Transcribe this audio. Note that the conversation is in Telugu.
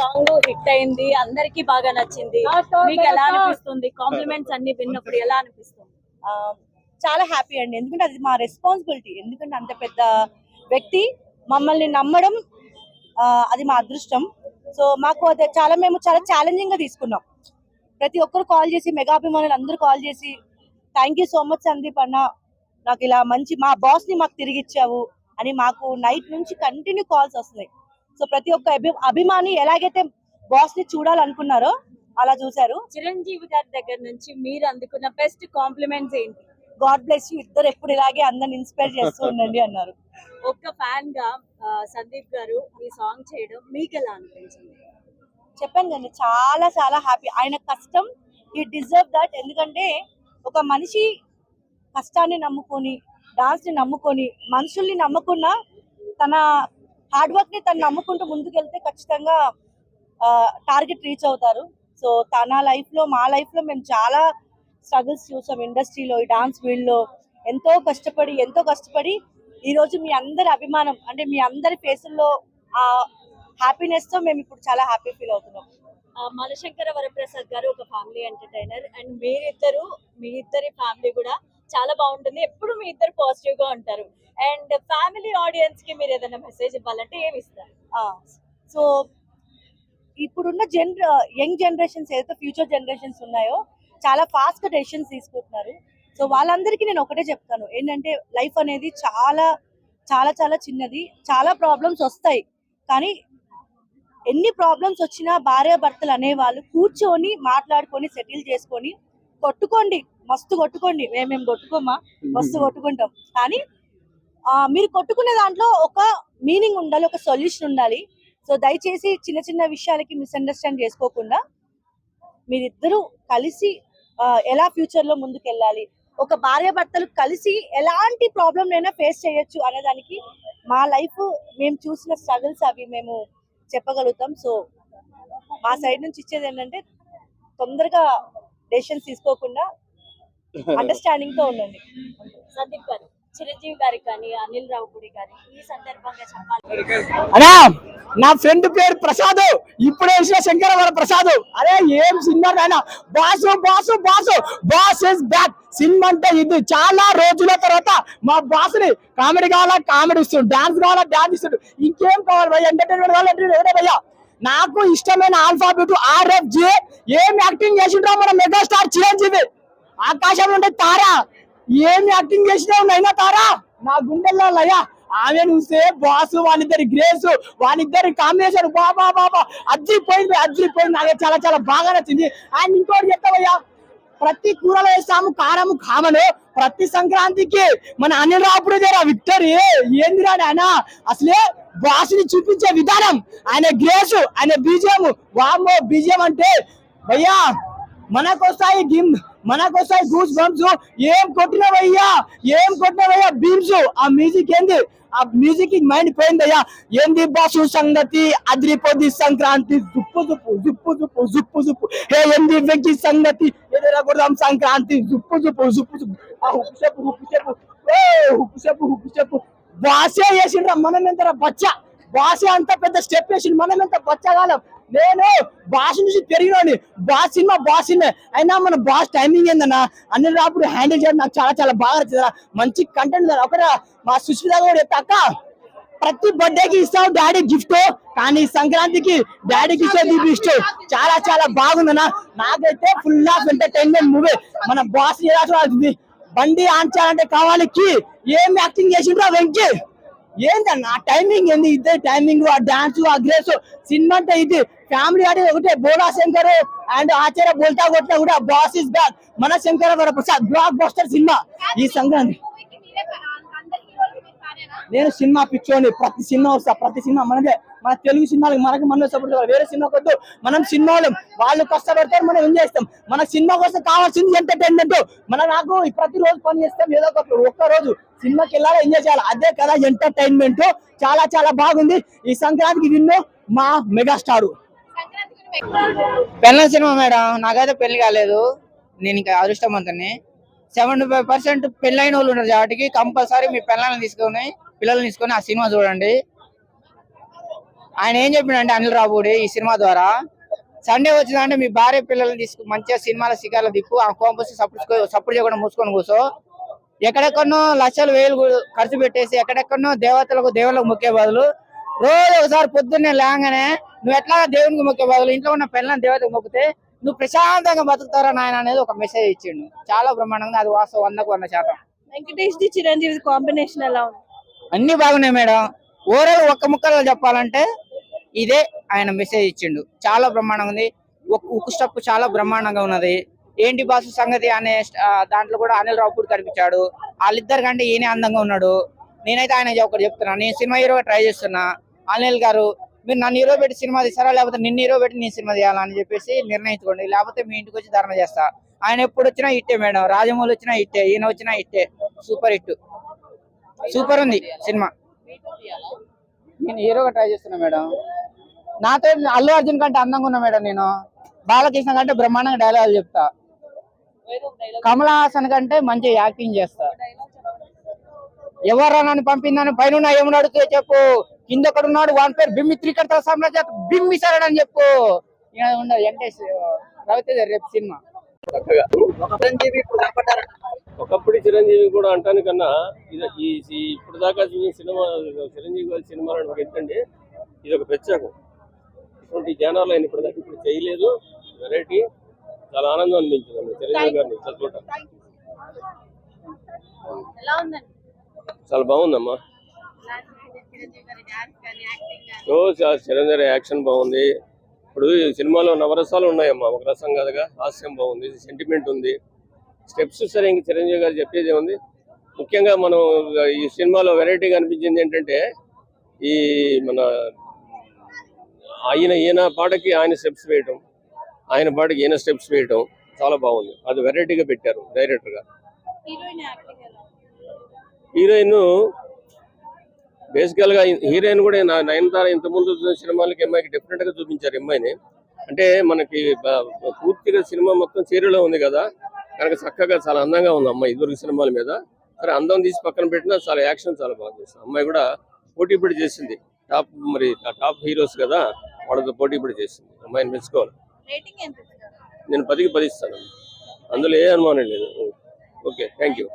సాంగ్ హిట్ అయింది, అందరికి బాగా నచ్చింది. మీకు ఎలా అనిపిస్తుంది? కాంప్లిమెంట్స్ అన్ని విన్నప్పుడు ఎలా అనిపిస్తుంది? ఆ, చాలా హ్యాపీ అండి. ఎందుకంటే అది మా రెస్పాన్సిబిలిటీ. ఎందుకంటే అంత పెద్ద వ్యక్తి మమ్మల్ని నమ్మడం అది మా అదృష్టం. సో మాకు అది మేము చాలా ఛాలెంజింగ్ గా తీసుకున్నాం. ప్రతి ఒక్కరు కాల్ చేసి, మెగా అభిమానులు అందరూ కాల్ చేసి, thank you so much Sandeep అన్న, నాకు ఇలా మంచి మా బాస్ ని మాకు తిరిగి ఇచ్చావు అని మాకు నైట్ నుంచి కంటిన్యూ కాల్స్ వస్తున్నాయి. సో ప్రతి ఒక్క అభిమాని ఎలాగైతే బాస్ ని చూడాలనుకున్నారో అలా చూశారు. చిరంజీవి గారి దగ్గర నుంచి మీరు అందుకున్న బెస్ట్ కాంప్లిమెంట్స్ ఏంటి? గాడ్ బ్లెస్ యూ, ఇద్దరు ఎప్పుడు ఇలాగే అందరిని ఇన్స్పైర్ చేస్తూ ఉండండి అన్నారు. ఒక్క ఫ్యాన్ గా సందీప్ గారు ఈ సాంగ్ చేయడం మీకు ఎలా అనిపించింది? చెప్పాను కదా, చాలా చాలా హ్యాపీ. ఆయన కష్టం, ఈ డిజర్వ్ దట్. ఎందుకంటే ఒక మనిషి కష్టాన్ని నమ్ముకొని, డాన్స్ ని నమ్ముకొని, మనుషుల్ని నమ్ముకున్నా తన హార్డ్ వర్క్ ని తను నమ్ముకుంటూ ముందుకెళ్తే ఖచ్చితంగా టార్గెట్ రీచ్ అవుతారు. సో తన లైఫ్ లో, మా లైఫ్ లో మేము చాలా స్ట్రగుల్స్ చూసాం. ఇండస్ట్రీలో, ఈ డాన్స్ ఫీల్డ్ లో ఎంతో కష్టపడి ఈ రోజు మీ అందరి అభిమానం, అంటే మీ అందరి ఫేసుల్లో ఆ హ్యాపీనెస్ తో మేము ఇప్పుడు చాలా హ్యాపీ ఫీల్ అవుతున్నాం. మనశంకర వరప్రసాద్ గారు ఒక ఫ్యామిలీ ఎంటర్టైనర్, అండ్ మీ ఇద్దరి ఫ్యామిలీ కూడా చాలా బాగుంటుంది. ఎప్పుడు మీ ఇద్దరు పాజిటివ్ గా ఉంటారు. అండ్ ఫ్యామిలీ ఆడియన్స్ కి మీరు ఏదైనా మెసేజ్ ఇవ్వాలంటే ఏమి ఇస్తారు? సో ఇప్పుడున్న యంగ్ జనరేషన్స్ ఏదైతే ఫ్యూచర్ జనరేషన్స్ ఉన్నాయో చాలా ఫాస్ట్ గా డెసిషన్స్ తీసుకుంటున్నారు. సో వాళ్ళందరికీ నేను ఒకటే చెప్తాను, ఏంటంటే లైఫ్ అనేది చాలా చాలా చాలా చిన్నది. చాలా ప్రాబ్లమ్స్ వస్తాయి, కానీ ఎన్ని ప్రాబ్లమ్స్ వచ్చినా భార్యాభర్తలు అనేవాళ్ళు కూర్చొని మాట్లాడుకొని సెటిల్ చేసుకొని కొట్టుకోండి, మస్తు కొట్టుకోండి. మేము కొట్టుకోమా, మస్తు కొట్టుకుంటాం. కానీ మీరు కొట్టుకునే దాంట్లో ఒక మీనింగ్ ఉండాలి, ఒక సొల్యూషన్ ఉండాలి. సో దయచేసి చిన్న చిన్న విషయాలకి మిస్అండర్స్టాండ్ చేసుకోకుండా మీరిద్దరూ కలిసి ఎలా ఫ్యూచర్ లో ముందుకు వెళ్ళాలి, ఒక భార్యాభర్తలు కలిసి ఎలాంటి ప్రాబ్లం అయినా ఫేస్ చేయొచ్చు అనేదానికి మా లైఫ్, మేము చూసిన స్ట్రగుల్స్ అవి మేము చెప్పగలుగుతాం. సో మా సైడ్ నుంచి ఇచ్చేది ఏంటంటే తొందరగా డెసిషన్స్ తీసుకోకుండా అండర్స్టాండింగ్ తో ఉండండి. సందీప్ గారు, చిరంజీవి గారికి కానీ అనిల్ రావుపూడి గారి ఈ సందర్భంగా చెప్పాలి. అన్నా, నా ఫ్రెండ్ పేరు ప్రసాద్, ఇప్పుడే వేసిన శంకర వర ప్రసాద్. అరే ఏం సినిమా ఆయన, boss boss boss boss is back cinema అంటే ఇది. చాలా రోజుల తర్వాత మా బాస్ ని కామెడీ కావాలా కామెడీ ఇస్తుంది, డాన్స్ కావాలా డాన్స్ ఇస్తుంది, ఇంకేం కావాలి భయ్య, ఎంటర్టైన్మెంట్ కావాలి భయ్యా. నాకు ఇష్టమైన ఆల్ఫాబెట్ RFG. ఏం యాక్టింగ్ చేసిండ్రో మన మెగాస్టార్ చిరంజీవి. ఆకాశం ఉండే తారా, ఏం యాక్టింగ్ చేసినావు అయినా తారా, నా గుండెల్లో లయ. ఆమె చూస్తే బాసు, వాళ్ళిద్దరి గ్రేస్, వాళ్ళిద్దరి కాంబినేషన్ బాబా బాబా అజ్జిపోయింది. నాకు చాలా చాలా బాగా నచ్చింది. అండ్ ఇంకోటి చెప్తావయ్యా, ప్రతి కూరలో వేస్తాము కారము కామను. ప్రతి సంక్రాంతికి మన అనిల్ రావుపూడి దగ్గర విక్టరీ ఏందిరా ఆయన, అసలే బాసుని చూపించే విధానం, ఆయన గ్రేస్, ఆయన బీజియం, వామ్మో బీజియం అంటే భయ్యా మనకొస్తాయి గూస్ బంప్స్. ఏం కొట్టినవయ్యా బీమ్స్. ఆ మ్యూజిక్ ఏంది, ఆ మ్యూజిక్ మైండ్ పోయిందయ్యా. ఏంది బాసు సంగతి, అదిరిపోద్ది సంక్రాంతి, జుప్పు జుప్పు జుప్పు జుప్పు జుప్పు జుప్పు. హే ఏంది వెంకి సంగతి, ఎదురా కొడదాం సంక్రాంతి, జుప్పు జుప్పు జుప్పు జుప్పు. ఆ హుప్పు చెప్పు బాసే వేసిండ్రా, మనం ఎంత బచ్చ. బాసే అంత పెద్ద స్టెప్ వేసిండు, మనం ఎంత బచ్చగాలం. నేను బాస్ నుంచి పెరిగినోని, బాస్ సినిమా అయినా మన బాస్ టైమింగ్ ఏందన్నా, అనిల్ రావుపూడి హ్యాండిల్ చేయడం నాకు చాలా చాలా బాగా నచ్చింది. మంచి కంటెంట్. ఒకరా మా సుష్మిత కూడా చెప్తా, అక్క ప్రతి బర్త్డేకి ఇస్తావు డాడీ గిఫ్ట్, కానీ సంక్రాంతికి డాడీకి ఇచ్చేది గిఫ్ట్. చాలా చాలా బాగుందన్నా. నాకైతే ఫుల్ ఆఫ్ ఎంటర్టైన్మెంట్ మూవీ. మన బాస్ చేయాల్సింది బండి ఆన్ చేయాలంటే కావాలి కి. ఏం యాక్టింగ్ చేసిండ్రా వెంకీ, ఏందన్న టైమింగ్ ఏంది, ఇద్దరు టైమింగ్, ఆ డాన్స్, ఆ గ్రేస్. సినిమా అంటే ఇది ఫ్యామిలీ అంటే ఒకటే. బోడా శంకర్ అండ్ ఆచార్య బోల్తా కొట్టినా కూడా బాస్ ఇస్ బ్యాక్. మన Shankara Varaprasad blockbuster cinema ఈ సంక్రాంతి. నేను సినిమా పిచ్చోని, ప్రతి సినిమా వస్తా, ప్రతి సినిమా మనదే. మన తెలుగు సినిమాలకు మనమే సపోర్ట్ చేయాలి, వేరే సినిమా కొద్దు. మనం సినిమా వాళ్ళు కష్టపడతారు, మనం ఎంజాయ్ చేస్తాం. మన సినిమా కోసం కావాల్సింది ఎంటర్టైన్మెంట్. నాకు ప్రతిరోజు పని చేస్తాం, ఏదో ఒక్క రోజు సినిమాకి వెళ్ళాలి, ఎంజాయ్ చేయాలి, అదే కదా ఎంటర్టైన్మెంట్. చాలా చాలా బాగుంది. ఈ సంక్రాంతికి విన్ను మా మెగాస్టార్. పెళ్ళ సినిమా మేడం, నాకైతే పెళ్లి కాలేదు, నేను ఇంకా అదృష్టవంతుని. 75% పెళ్ళైన వాళ్ళు ఉన్నారు కాబట్టి కంపల్సరీ మీ పిల్లల్ని తీసుకొని ఆ సినిమా చూడండి. ఆయన ఏం చెప్పిండంటే అనిల్ రావుడి ఈ సినిమా ద్వారా, సండే వచ్చిందంటే మీ భార్య పిల్లల్ని తీసుకు మంచిగా సినిమాల శిఖార్లు దిప్పు, ఆ కోంపస్ సపోర్ట్ చేయకుండా మూసుకొని కూర్చో, ఎక్కడెక్కడో లక్షలు వేలు ఖర్చు పెట్టేసి ఎక్కడెక్కడో దేవుళ్ళకు మొక్కే బదులు రోజు ఒకసారి పొద్దున్నే లేగానే నువ్వు ఎట్లా దేవునికి మొక్కే బదులు ఇంట్లో ఉన్న పిల్లల్ని దేవతకు మొక్కితే నువ్వు ప్రశాంతంగా బతుకుతారా నాయన అనేది ఒక మెసేజ్ ఇచ్చిండు. చాలా బ్రహ్మాండంగా, అది వాస్తవం 100%. వెంకటేష్ ది చిరంజీవి కాంబినేషన్ ఎలా ఉంది? అన్ని బాగున్నాయి మేడం. ఓవరాల్ ఒక్క ముక్కలో చెప్పాలంటే ఇదే ఆయన మెసేజ్ ఇచ్చిండు. చాలా బ్రహ్మాండంగా ఉంది. ఉక్కు స్టెప్ చాలా బ్రహ్మాండంగా ఉన్నది. ఏంటి బాసు సంగతి అనే దాంట్లో కూడా అనిల్ రావుపూడి కనిపించాడు. వాళ్ళిద్దరి కంటే ఈయనే అందంగా ఉన్నాడు. నేనైతే ఆయన ఒకటి చెప్తున్నా, నేను సినిమా హీరోగా ట్రై చేస్తున్నా. అనిల్ గారు, మీరు నన్ను హీరో పెట్టి సినిమా తీస్తారా, లేకపోతే నిన్ను హీరో పెట్టి నేను సినిమా తీయాలని చెప్పేసి నిర్ణయించుకోండి, లేకపోతే మీ ఇంటికి వచ్చి ధర్నా చేస్తా. ఆయన ఎప్పుడు వచ్చినా ఇట్టే మేడం, రాజమౌళి వచ్చినా ఇట్టే, ఈయన వచ్చినా ఇట్టే. సూపర్ హిట్, సూపర్ ఉంది సినిమా. నేను హీరోగా ట్రై చేస్తున్నా మేడం. నాతో అల్లు అర్జున్ కంటే అందంగా ఉన్నా మేడం. నేను బాలకృష్ణ కంటే బ్రహ్మాండంగా డైలాగులు చెప్తా. కమల్ హాసన్ కంటే మంచిగా యాక్టింగ్ చేస్తా. ఎవరా నన్ను పంపిందని పైన ఏమని అడుగుతే చెప్పు, కింద ఉన్నాడు వాని పేరు బిమ్మి త్రికర్త సామ్రాజ్య బిమ్మిసారడు అని చెప్పు. ఉండదు వెంకటేష్ రవితేజ రేపు సినిమా. ఒకప్పుడు చిరంజీవి కూడా అంటానికన్నా ఇప్పుడు దాకా చూసిన సినిమా, చిరంజీవి గారి సినిమాలు ఏంటంటే ఇది ఒక ప్రత్యేకం. ఇటువంటి జనాలు ఆయన ఇప్పుడు దాకా ఇప్పుడు చేయలేదు. వెరైటీ, చాలా ఆనందం అనిపించింది చిరంజీవి గారిని చూడటం. చాలా బాగుందమ్మా. చిరంజీవి యాక్షన్ బాగుంది. ఇప్పుడు సినిమాలో నవరసాలు ఉన్నాయమ్మా. ఒక రసం కాదుగా, హాస్యం బాగుంది, సెంటిమెంట్ ఉంది, స్టెప్స్ సరే. ఇంక చిరంజీవి గారు చెప్పేది ఏముంది. ముఖ్యంగా మనం ఈ సినిమాలో వెరైటీగా అనిపించింది ఏంటంటే ఈ మన ఈయన పాటకి ఆయన స్టెప్స్ వేయటం, ఆయన పాటకి ఈయన స్టెప్స్ వేయటం చాలా బాగుంది. అది వెరైటీగా పెట్టారు డైరెక్టర్ గా. హీరోయిన్ బేసికల్ గా హీరోయిన్ కూడా నయనతార ఇంతకుముందు సినిమాలకి అమ్మాయికి డిఫరెంట్ గా చూపించారు. అమ్మాయిని అంటే మనకి పూర్తిగా సినిమా మొత్తం చీరలో ఉంది కదా, కనుక చక్కగా చాలా అందంగా ఉంది అమ్మాయి. ఇదివరకు సినిమాల మీద సరే అందం తీసి పక్కన పెట్టినా చాలా యాక్షన్ చాలా బాగా చేస్తుంది. అమ్మాయి కూడా పోటీ పడి చేసింది. టాప్ హీరోస్ కదా, వాళ్ళతో పోటీ పడి చేసింది. అమ్మాయిని మెచ్చుకోవాలి. నేను 10కి 10 ఇస్తాను, అందులో ఏ అనుమానం లేదు. Okay, thank you.